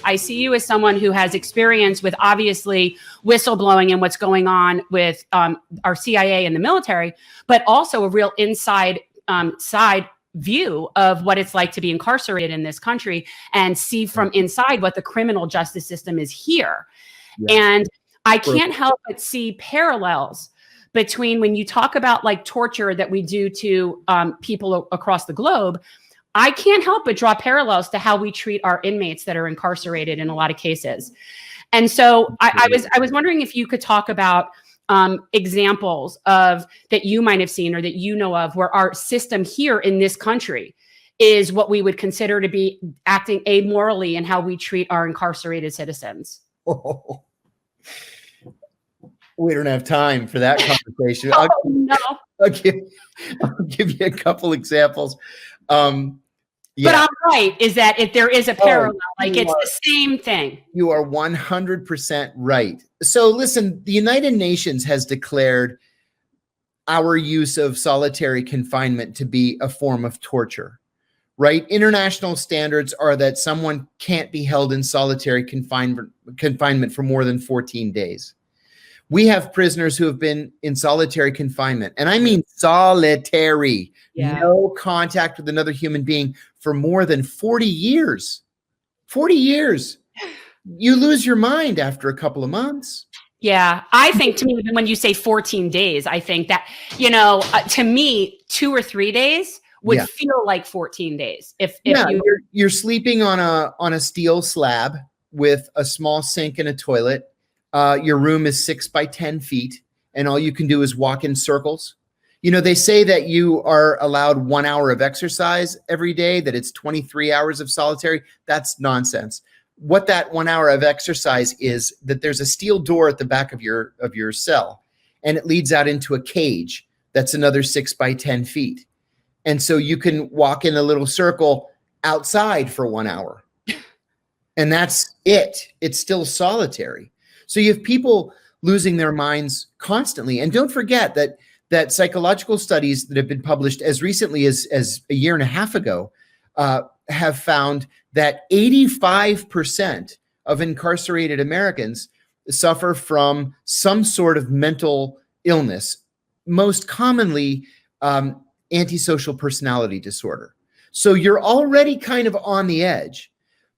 I see you as someone who has experience with obviously whistleblowing and what's going on with our CIA and the military, but also a real inside side view of what it's like to be incarcerated in this country and see from inside what the criminal justice system is here. Yeah. And I can't help but see parallels between when you talk about like torture that we do to people across the globe. I can't help but draw parallels to how we treat our inmates that are incarcerated in a lot of cases. And so I was wondering if you could talk about examples of that you might have seen or that you know of where our system here in this country is what we would consider to be acting amorally in how we treat our incarcerated citizens. Oh. We don't have time for that conversation. I'll give you a couple examples. Yeah. But I'm right, is that if there is a parallel, like it's the same thing. You are 100% right. So listen, the United Nations has declared our use of solitary confinement to be a form of torture, right? International standards are that someone can't be held in solitary confinement for more than 14 days. We have prisoners who have been in solitary confinement, and I mean solitary, no contact with another human being for more than 40 years. 40 years. You lose your mind after a couple of months. Yeah, I think to me, when you say 14 days, I think that, to me, 2 or 3 days would feel like 14 days. If you're sleeping on a steel slab with a small sink and a toilet. Your room is 6 by 10 feet, and all you can do is walk in circles. They say that you are allowed 1 hour of exercise every day, that it's 23 hours of solitary. That's nonsense. What that 1 hour of exercise is, that there's a steel door at the back of your cell, and it leads out into a cage that's another 6 by 10 feet. And so you can walk in a little circle outside for 1 hour. And that's it. It's still solitary. So you have people losing their minds constantly. And don't forget that psychological studies that have been published as recently as a year and a half ago have found that 85% of incarcerated Americans suffer from some sort of mental illness, most commonly antisocial personality disorder. So you're already kind of on the edge.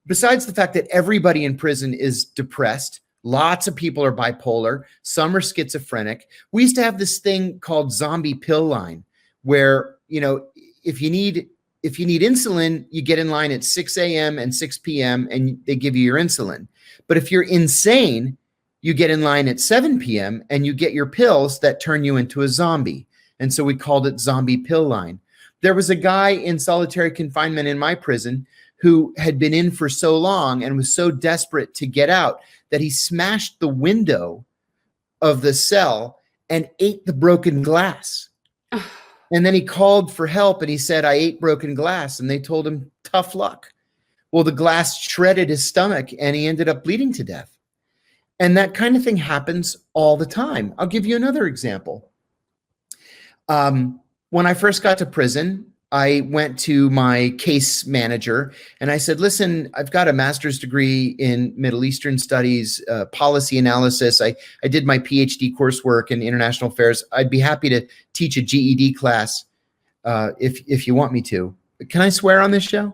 Besides the fact that everybody in prison is depressed, lots of people are bipolar. Some are schizophrenic. We used to have this thing called zombie pill line, where, if you need insulin, you get in line at 6 a.m. and 6 p.m. and they give you your insulin. But if you're insane, you get in line at 7 p.m. and you get your pills that turn you into a zombie. And so we called it zombie pill line. There was a guy in solitary confinement in my prison who had been in for so long and was so desperate to get out that he smashed the window of the cell and ate the broken glass. And then he called for help and he said, "I ate broken glass." And they told him, "Tough luck." Well, the glass shredded his stomach and he ended up bleeding to death. And that kind of thing happens all the time. I'll give you another example. When I first got to prison, I went to my case manager and I said, "Listen, I've got a master's degree in Middle Eastern studies, policy analysis. I did my PhD coursework in international affairs. I'd be happy to teach a GED class if you want me to. Can I swear on this show?"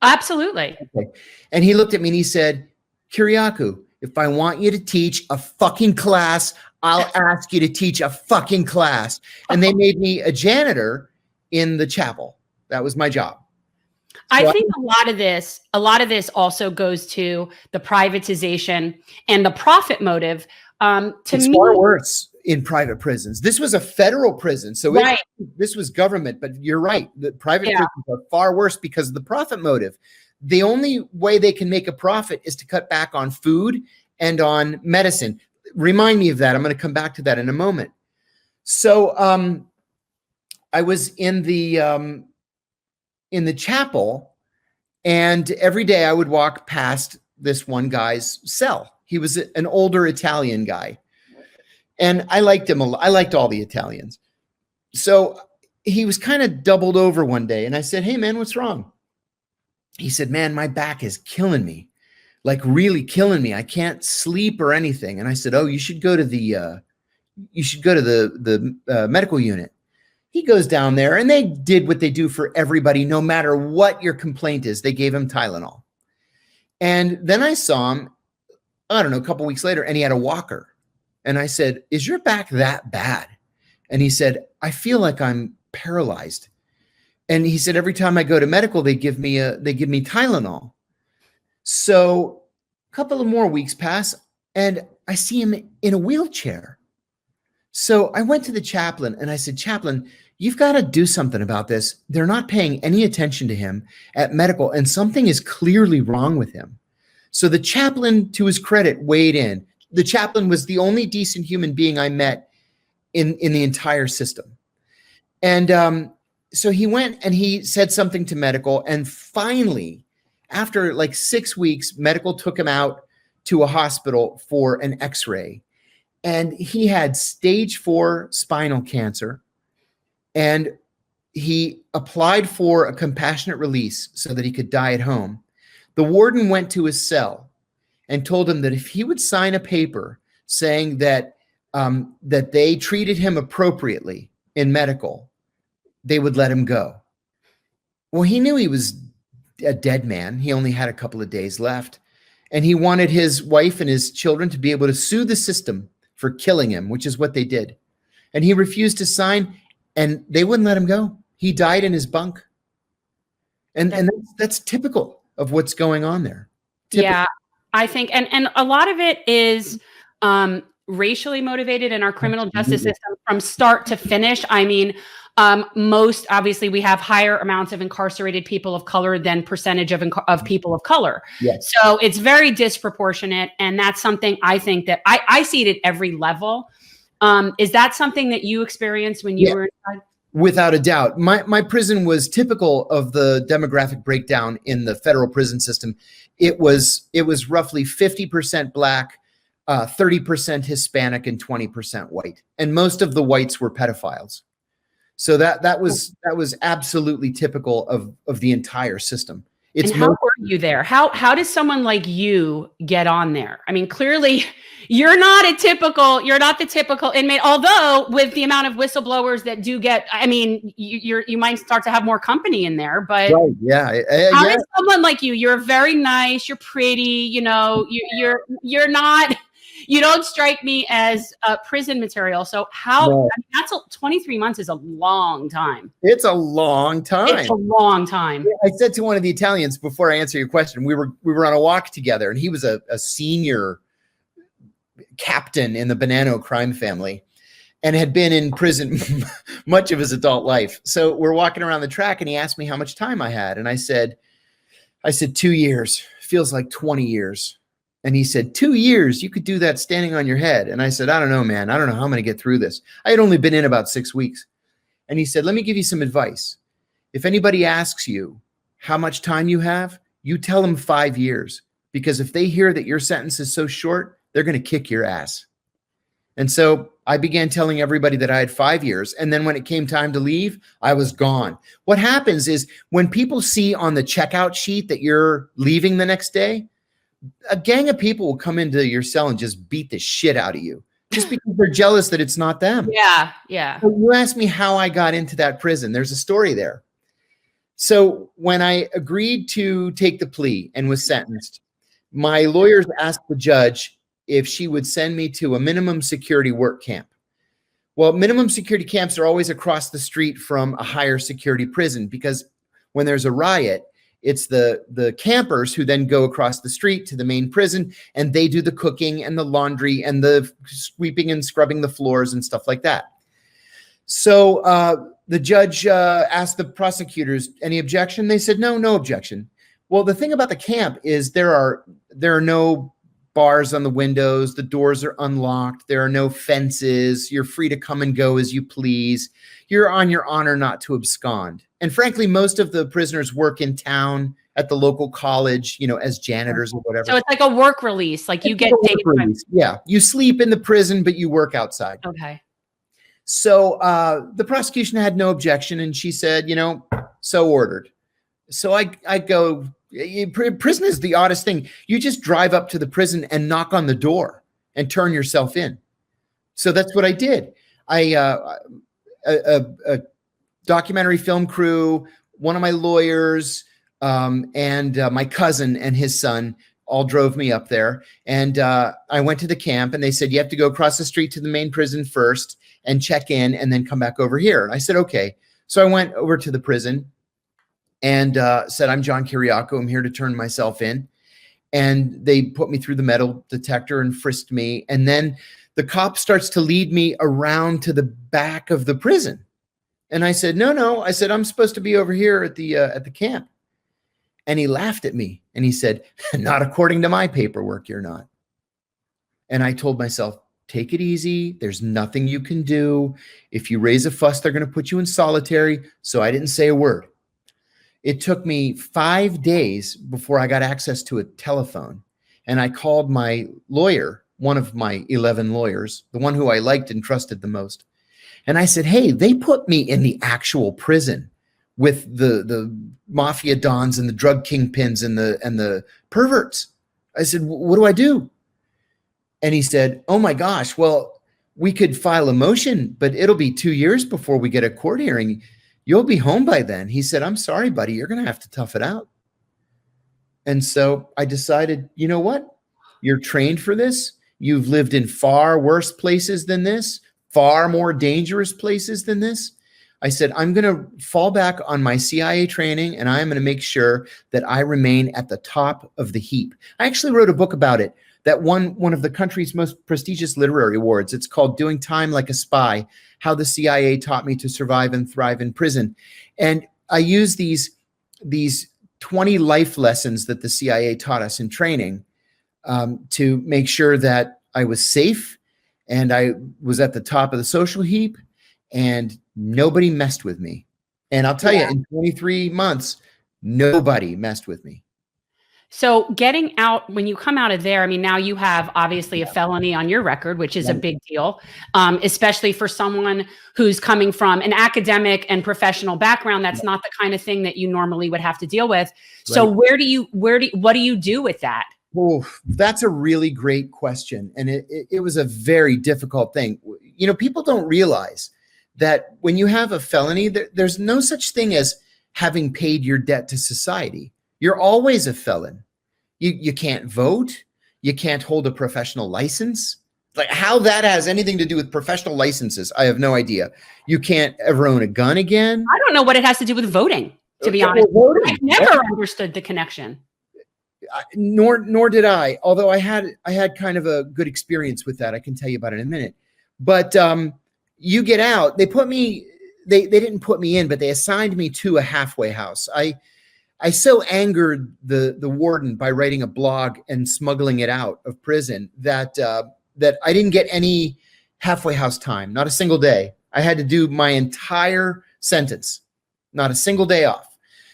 Absolutely. Okay. And he looked at me and he said, "Kiriakou, if I want you to teach a fucking class, I'll ask you to teach a fucking class." And they made me a janitor in the chapel. That was my job. I think a lot of this also goes to the privatization and the profit motive. It's far worse in private prisons. This was a federal prison, so this was government. But you're right, the private prisons are far worse because of the profit motive. The only way they can make a profit is to cut back on food and on medicine. Remind me of that. I'm going to come back to that in a moment. So I was in the chapel, and every day I would walk past this one guy's cell. He was an older Italian guy, and I liked him a lot. I liked all the Italians. So he was kind of doubled over one day, and I said, "Hey man, what's wrong?" He said, "Man, my back is killing me. like really killing me. I can't sleep or anything. And I said, oh, you should go to the medical unit. He goes down there, and they did what they do for everybody, no matter what your complaint is. They gave him Tylenol. And then I saw him, I don't know, a couple weeks later, and he had a walker. And I said, is your back that bad? And he said, I feel like I'm paralyzed. And he said, every time I go to medical, they give me Tylenol. So a couple of more weeks pass, and I see him in a wheelchair. So I went to the chaplain and I said, Chaplain, you've got to do something about this. They're not paying any attention to him at medical, and something is clearly wrong with him. So the chaplain, to his credit, weighed in. The chaplain was the only decent human being I met in the entire system. And so he went and he said something to medical, and finally, after like 6 weeks, medical took him out to a hospital for an x-ray. And he had stage 4 spinal cancer. And he applied for a compassionate release so that he could die at home. The warden went to his cell and told him that if he would sign a paper saying that that they treated him appropriately in medical, they would let him go. Well, he knew he was a dead man. He only had a couple of days left. And he wanted his wife and his children to be able to sue the system for killing him, which is what they did. And he refused to sign, and they wouldn't let him go. He died in his bunk. And that's typical of what's going on there. Typical. Yeah, I think, and a lot of it is racially motivated in our criminal justice system from start to finish. I mean, most obviously we have higher amounts of incarcerated people of color than percentage of people of color. Yes. So it's very disproportionate. And that's something I think that I see it at every level. Is that something that you experienced when you were inside? Without a doubt. My prison was typical of the demographic breakdown in the federal prison system. It was roughly 50% Black, 30% Hispanic, and 20% white. And most of the whites were pedophiles. So that was absolutely typical of the entire system. And how were you there? How does someone like you get on there? I mean, clearly you're not the typical inmate, although with the amount of whistleblowers that do get, I mean, you might start to have more company in there, but right, yeah. How does someone like you're very nice, you're pretty, you're not, you don't strike me as prison material. So I mean, that's 23 months is a long time. It's a long time. It's a long time. I said to one of the Italians before I answer your question, we were on a walk together, and he was a senior captain in the Bonanno crime family and had been in prison much of his adult life. So we're walking around the track, and he asked me how much time I had. And I said 2 years. Feels like 20 years. And he said, 2 years, you could do that standing on your head. And I said, I don't know, man. I don't know how I'm going to get through this. I had only been in about 6 weeks. And he said, let me give you some advice. If anybody asks you how much time you have, you tell them 5 years. Because if they hear that your sentence is so short, they're going to kick your ass. And so I began telling everybody that I had 5 years. And then when it came time to leave, I was gone. What happens is when people see on the checkout sheet that you're leaving the next day, a gang of people will come into your cell and just beat the shit out of you just because they're jealous that it's not them. Yeah, yeah. So you asked me how I got into that prison. There's a story there. So when I agreed to take the plea and was sentenced, my lawyers asked the judge if she would send me to a minimum security work camp. Well, minimum security camps are always across the street from a higher security prison because when there's a riot, it's the campers who then go across the street to the main prison, and they do the cooking and the laundry and the sweeping and scrubbing the floors and stuff like that. So the judge asked the prosecutors, any objection? They said, no objection. Well, the thing about the camp is there are no bars on the windows. The doors are unlocked. There are no fences. You're free to come and go as you please. You're on your honor not to abscond. And frankly, most of the prisoners work in town at the local college, as janitors or whatever. So it's like a work release, like you get paid. Yeah. You sleep in the prison, but you work outside. Okay. So the prosecution had no objection, and she said, so ordered. So I go Prison is the oddest thing. You just drive up to the prison and knock on the door and turn yourself in. So that's what I did. A documentary film crew, one of my lawyers, and my cousin and his son all drove me up there. And I went to the camp, and they said, you have to go across the street to the main prison first and check in and then come back over here. And I said, okay. So I went over to the prison and said, I'm John Kiriakou. I'm here to turn myself in. And they put me through the metal detector and frisked me. And then the cop starts to lead me around to the back of the prison. And I said, no. I said, I'm supposed to be over here at the camp. And he laughed at me and he said, not according to my paperwork, you're not. And I told myself, take it easy. There's nothing you can do. If you raise a fuss, they're going to put you in solitary. So I didn't say a word. It took me 5 days before I got access to a telephone. And I called my lawyer, one of my 11 lawyers, the one who I liked and trusted the most. And I said, hey, they put me in the actual prison with the mafia dons and the drug kingpins and the perverts. I said, what do I do? And he said, oh my gosh, well, we could file a motion, but it'll be 2 years before we get a court hearing. You'll be home by then. He said, I'm sorry, buddy, you're going to have to tough it out. And so I decided, you know what? You're trained for this. You've lived in far worse places than this, far more dangerous places than this. I said, I'm going to fall back on my CIA training, and I'm going to make sure that I remain at the top of the heap. I actually wrote a book about it that won one of the country's most prestigious literary awards. It's called Doing Time Like a Spy, How the CIA Taught Me to Survive and Thrive in Prison. And I use these 20 life lessons that the CIA taught us in training to make sure that I was safe and I was at the top of the social heap and nobody messed with me. And I'll tell you, in 23 months, nobody messed with me. So getting out, when you come out of there, I mean, now you have obviously a felony on your record, which is a big deal, especially for someone who's coming from an academic and professional background. That's not the kind of thing that you normally would have to deal with. So what do you do with that? Oh, that's a really great question. And it was a very difficult thing. You know, people don't realize that when you have a felony, there's no such thing as having paid your debt to society. You're always a felon. You can't vote. You can't hold a professional license. Like how that has anything to do with professional licenses, I have no idea. You can't ever own a gun again. I don't know what it has to do with voting, to be honest. I've never understood the connection. Nor did I, although I had kind of a good experience with that. I can tell you about it in a minute. But you get out, they didn't put me in, but they assigned me to a halfway house. I so angered the warden by writing a blog and smuggling it out of prison that I didn't get any halfway house time, not a single day. I had to do my entire sentence, not a single day off.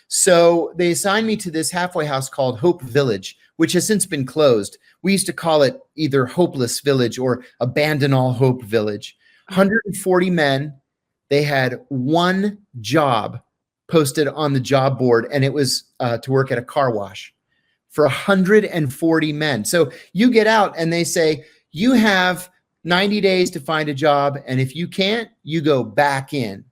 So they assigned me to this halfway house called Hope Village, which has since been closed. We used to call it either Hopeless Village or Abandon All Hope Village. 140 men. They had one job posted on the job board, and it was to work at a car wash for 140 men. So you get out and they say, you have 90 days to find a job. And if you can't, you go back in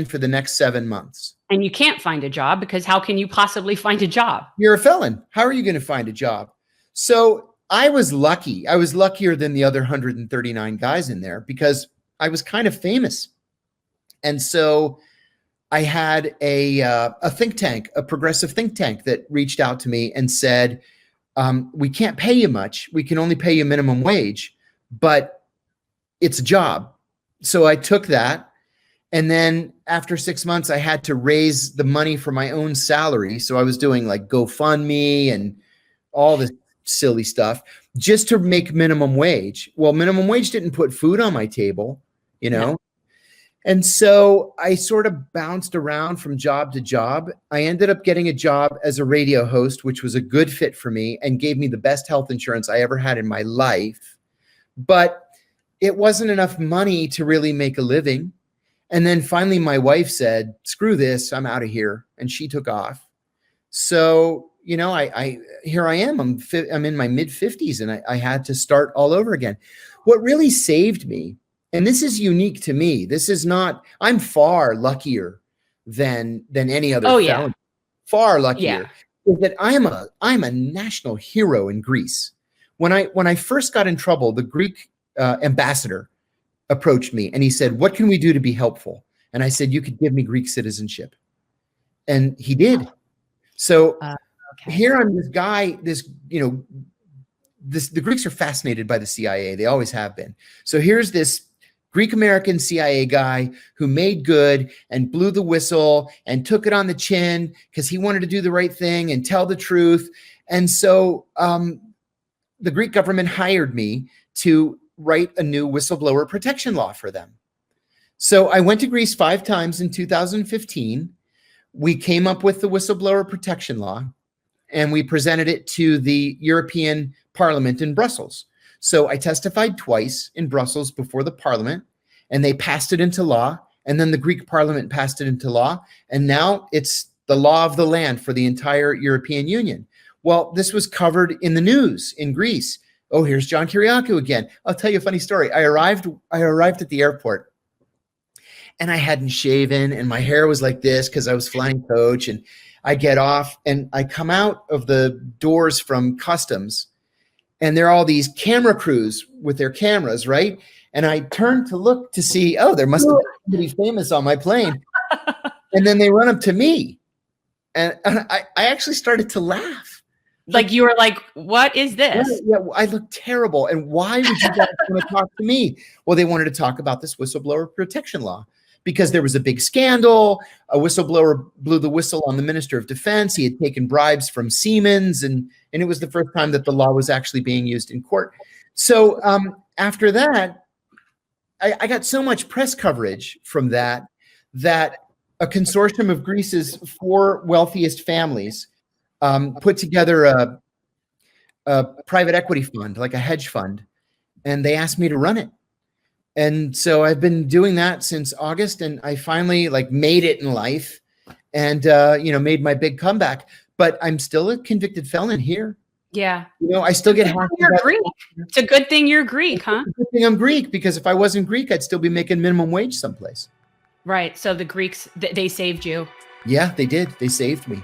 for the next 7 months. And you can't find a job because how can you possibly find a job? You're a felon. How are you going to find a job? So I was lucky. I was luckier than the other 139 guys in there because I was kind of famous. And so I had a think tank, a progressive think tank that reached out to me and said, we can't pay you much. We can only pay you minimum wage, but it's a job. So I took that. And then after 6 months, I had to raise the money for my own salary. So I was doing like GoFundMe and all this silly stuff just to make minimum wage. Well, minimum wage didn't put food on my table, you know? Yeah. And so I sort of bounced around from job to job. I ended up getting a job as a radio host, which was a good fit for me and gave me the best health insurance I ever had in my life. But it wasn't enough money to really make a living. And then finally my wife said, screw this, I'm out of here. And she took off. So, here I am. I'm in my mid 50s, and I had to start all over again. What really saved me, and this is unique to me, this is not, I'm far luckier than any other felon. Far luckier. Is that I'm a national hero in Greece. When I first got in trouble, the Greek ambassador approached me and he said, "What can we do to be helpful?" And I said, "You could give me Greek citizenship." And he did. So here I'm this guy, the Greeks are fascinated by the CIA. They always have been. So here's this Greek-American CIA guy who made good and blew the whistle and took it on the chin because he wanted to do the right thing and tell the truth. And so the Greek government hired me to write a new whistleblower protection law for them. So I went to Greece 5 times in 2015. We came up with the whistleblower protection law and we presented it to the European Parliament in Brussels. So I testified twice in Brussels before the Parliament, and they passed it into law. And then the Greek Parliament passed it into law. And now it's the law of the land for the entire European Union. Well, this was covered in the news in Greece. Oh, here's John Kiriakou again. I'll tell you a funny story. I arrived at the airport and I hadn't shaven and my hair was like this because I was flying coach, and I get off and I come out of the doors from customs, and there are all these camera crews with their cameras, right? And I turned to look to see, oh, there must have been somebody famous on my plane. And then they run up to me. And I actually started to laugh. Like you were like, what is this? Yeah, I look terrible. And why would you guys want to talk to me? Well, they wanted to talk about this whistleblower protection law because there was a big scandal. A whistleblower blew the whistle on the Minister of Defense. He had taken bribes from Siemens, and it was the first time that the law was actually being used in court. So after that, I got so much press coverage from that a consortium of Greece's 4 wealthiest families put together a private equity fund, like a hedge fund, and they asked me to run it. And so I've been doing that since August, and I finally made it in life and, made my big comeback, but I'm still a convicted felon here. Yeah. I still get half. You're Greek. It's a good thing you're Greek, huh? It's a good thing I'm Greek, because if I wasn't Greek, I'd still be making minimum wage someplace. Right. So the Greeks, they saved you. Yeah, they did. They saved me.